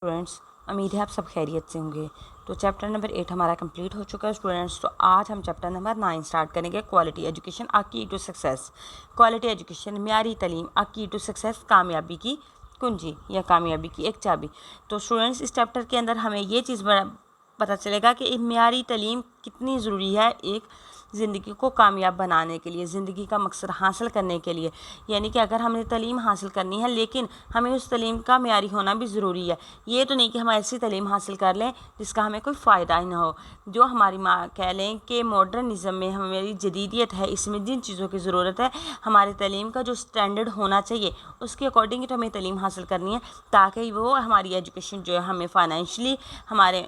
Students, उम्मीद है आप सब खैरियत से होंगे। तो चैप्टर नंबर 8 हमारा कंप्लीट हो चुका है स्टूडेंट्स। तो आज हम चैप्टर नंबर 9 स्टार्ट करेंगे, क्वालिटी एजुकेशन आ की टू सक्सेस। क्वालिटी एजुकेशन म्यारी तालीम आ की टू सक्सेस, कामयाबी की कुंजी या कामयाबी की एक चाबी। तो स्टूडेंट्स, इस चैप्टर के अंदर हमें ये चीज़ पता चलेगा कि म्यारी तालीम कितनी ज़रूरी है एक ज़िंदगी को कामयाब बनाने के लिए, ज़िंदगी का मकसद हासिल करने के लिए। यानी कि अगर हमने तालीम हासिल करनी है, लेकिन हमें उस तालीम का म्यारी होना भी ज़रूरी है। ये तो नहीं कि हम ऐसी तालीम हासिल कर लें जिसका हमें कोई फ़ायदा ही ना हो। जो हमारी माँ कह लें कि मॉडर्निज़म में हमारी जदीदियत है, इसमें जिन चीज़ों की ज़रूरत है, हमारी तालीम का जो स्टैंडर्ड होना चाहिए उसके अकॉर्डिंग तो हमें तालीम हासिल करनी है, ताकि वो हमारी एजुकेशन जो है हमें फाइनेंशली हमारे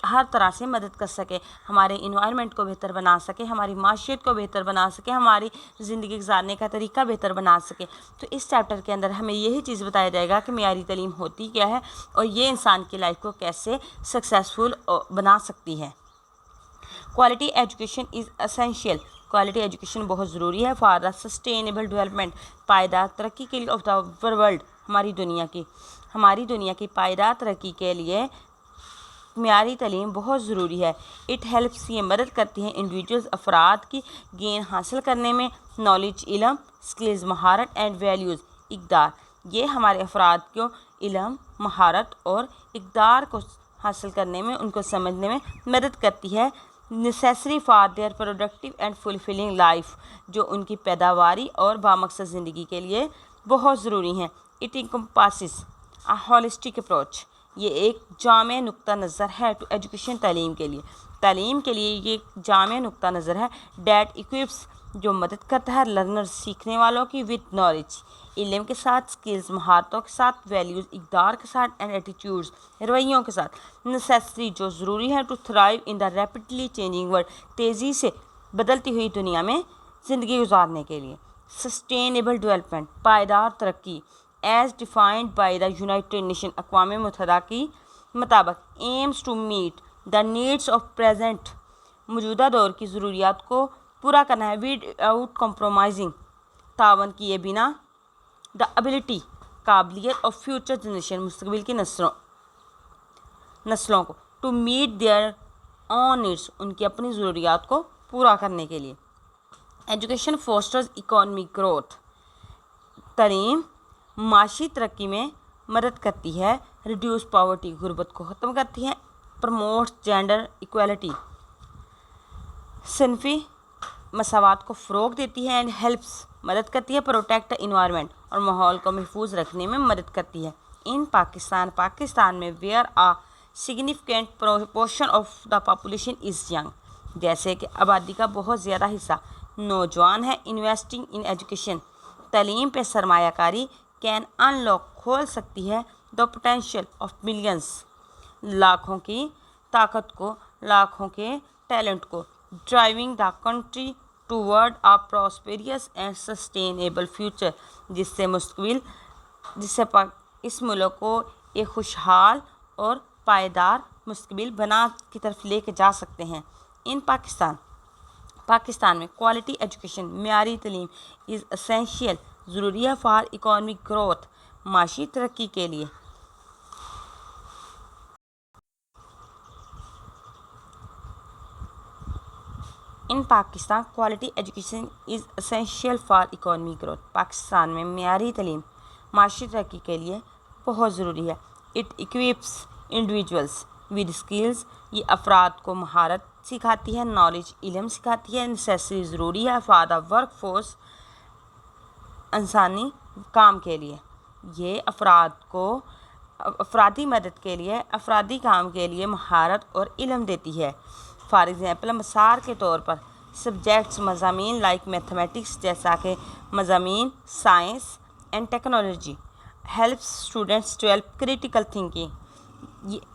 हर तरह से मदद कर सके, हमारे इन्वायरमेंट को बेहतर बना सके, हमारी माशियत को बेहतर बना सके, हमारी ज़िंदगी गुजारने का तरीका बेहतर बना सके। तो इस चैप्टर के अंदर हमें यही चीज़ बताया जाएगा कि म्यारी तालीम होती क्या है और ये इंसान की लाइफ को कैसे सक्सेसफुल बना सकती है। Quality education is essential, quality education बहुत ज़रूरी है फॉर द सस्टेनेबल डेवलपमेंट, पायदार तरक्की के लिए ऑफ द वर्ल्ड, हमारी दुनिया की पायदार तरक्की के लिए म्यारी तालीम बहुत ज़रूरी है। इट हेल्प्स, ये मदद करती है इंडिविजुअल्स अफराद की गेन हासिल करने में, नॉलेज इलम, स्किल्स महारत एंड वैल्यूज़ इक़दार, ये हमारे अफराद को इलम, महारत और इक़दार को हासिल करने में, उनको समझने में मदद करती है। Necessary for their productive and fulfilling life, जो उनकी पैदावारी और बामकसद ज़िंदगी के लिए बहुत ज़रूरी हैं। इट इंकम्पासिस अ होलिस्टिक अप्रोच, ये एक जामे नुक्ता नज़र है टू एजुकेशन, तालीम के लिए ये जामे नुक्ता नज़र है। डैट इक्विप्स, जो मदद करता है लर्नर, सीखने वालों की, विद नॉलेज, इल्म के साथ, स्किल्स महारतों के साथ, वैल्यूज़ इक़दार के साथ, एंड एटीट्यूड्स रवैयों के साथ। नेसेसरी, जो ज़रूरी है to thrive in the rapidly changing world, तेज़ी से बदलती हुई दुनिया में ज़िंदगी गुजारने के लिए। सस्टेनेबल डेवलपमेंट, पायदार तरक्की, as defined by the United Nation, अक़वाम मुत्तहिदा की मुताबिक, aims to meet the needs of present, मौजूदा दौर की ज़रूरियात को पूरा करना है, विद आउट कॉम्प्रोमाइजिंग, तावन किए बिना, द एबिलिटी, काबिलियत ऑफ फ्यूचर जनरेशन, मुस्तकबिल की नस्लों को, to meet their own needs, उनकी अपनी ज़रूरियात को पूरा करने के लिए। एजुकेशन फोस्टर्स इकोनॉमिक ग्रोथ, तालीम माशी तरक्की में मदद करती है। रिड्यूस पॉवर्टी, गुर्बत को ख़त्म करती है। प्रमोट्स जेंडर इक्वलिटी, सिनफी मसावात को फ़रोग देती है। एंड हेल्प्स, मदद करती है। प्रोटेक्ट द इन्वायरमेंट, और माहौल को महफूज रखने में मदद करती है। इन पाकिस्तान में where a significant proportion of the population is young, जैसे कि आबादी का बहुत ज़्यादा हिस्सा नौजवान है। इन्वेस्टिंग इन एजुकेशन, तालीम पे सरमायाकारी, कैन अनलॉक, खोल सकती है, द पोटेंशियल ऑफ मिलियंस, लाखों की ताकत को, लाखों के टैलेंट को, driving the country toward a prosperous and sustainable future, जिससे इस मुल्क को एक खुशहाल और पायदार मुस्तकबिल बना की तरफ लेके जा सकते हैं। इन पाकिस्तान में क्वालिटी एजुकेशन, म्यारी तालीम इज़ असेंशियल, ज़रूरी है फॉर इकोनॉमिक ग्रोथ, माशी तरक्की के लिए। In Pakistan quality education is essential for economic growth, Pakistan में म्यारी तालीम माशी तरक्की के लिए बहुत ज़रूरी है। इट इक्विप्स इंडिविजुअल्स विद स्किल्स, ये अफराद को महारत सिखाती है, नॉलेज इल्म सिखाती है। नेसेसरी, ज़रूरी है फॉर द वर्क फोर्स, इंसानी काम के लिए, ये अफराद को अफरादी मदद के लिए, अफरादी काम के लिए महारत और इल्म देती है। फॉर एग्ज़ाम्पल, मसार के तौर पर सब्जेक्ट्स, मज़ामीन लाइक मैथमेटिक्स, जैसा कि मज़ामीन science and technology, helps students develop critical thinking,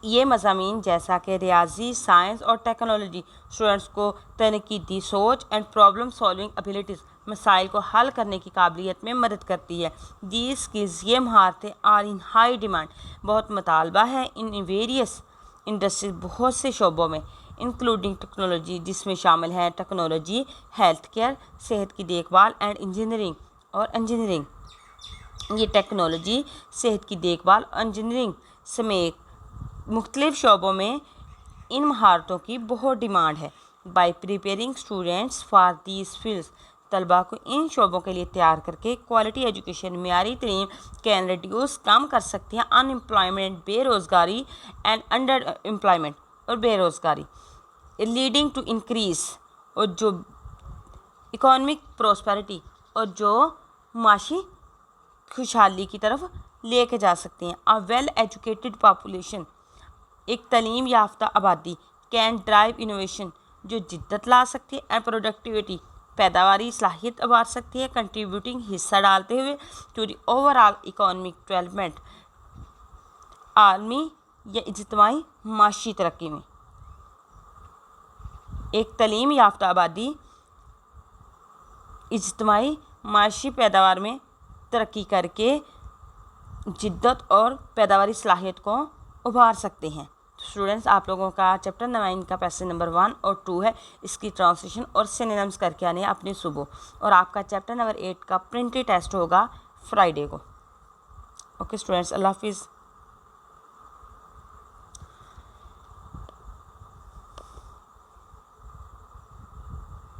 ये मज़ामीन जैसा कि रियाजी, साइंस और टेक्नोलॉजी स्टूडेंट्स को तनकीदी सोच एंड प्रॉब्लम सॉल्विंग एबिलिटीज़, मसाइल को हल करने की काबिलियत में मदद करती है। दी स्किल्स, ये महारतें आर इन हाई डिमांड, बहुत मतलबा है, इन वेरियस इंडस्ट्रीज, बहुत से शोबों में, इंक्लूडिंग टेक्नोलॉजी, जिसमें शामिल हैं टेक्नोलॉजी, हेल्थ केयर, सेहत की देखभाल, एंड इंजीनियरिंग। ये टेक्नोलॉजी, सेहत की देखभाल, इंजीनियरिंग समेत मुख्तलिफ शोबों में इन महारतों की बहुत डिमांड है। By preparing students for these fields, तलबा को इन शोबों के लिए तैयार करके क्वालिटी एजुकेशन मेयारी तलीम कैन रिड्यूस कम कर सकती हैं अनएम्प्लॉयमेंट बेरोज़गारी एंड अंडर एम्प्लॉयमेंट और बेरोज़गारी, लीडिंग टू इंक्रीज़ और जो इकोनॉमिक प्रोस्पेरिटी और जो माशी खुशहाली की तरफ लेके जा सकती हैं। अ वेल एजुकेटेड पॉपुलेशन, एक तालीम याफ्ता आबादी, कैन ड्राइव इनोवेशन, जो जिद्दत ला सकती है, एंड प्रोडक्टिविटी, पैदावारी सलाहियत उभार सकती है, कंट्रीब्यूटिंग हिस्सा डालते हुए to the overall economic development, आलमी या इज्तिमाई माशी तरक्की में। एक तालीम याफ्ता आबादी इज्तिमाई माशी पैदावार में तरक्की करके जिद्दत और पैदावारी सलाहियत को उभार सकते हैं। स्टूडेंट्स, आप लोगों का चैप्टर 9 का पैसेज नंबर 1 और 2 है, इसकी ट्रांसलेशन और सिनोनिम्स करके आने अपनी सुबह, और आपका चैप्टर नंबर 8 का प्रिंटेड टेस्ट होगा फ्राइडे को। ओके स्टूडेंट्स, अल्लाह हाफिज़।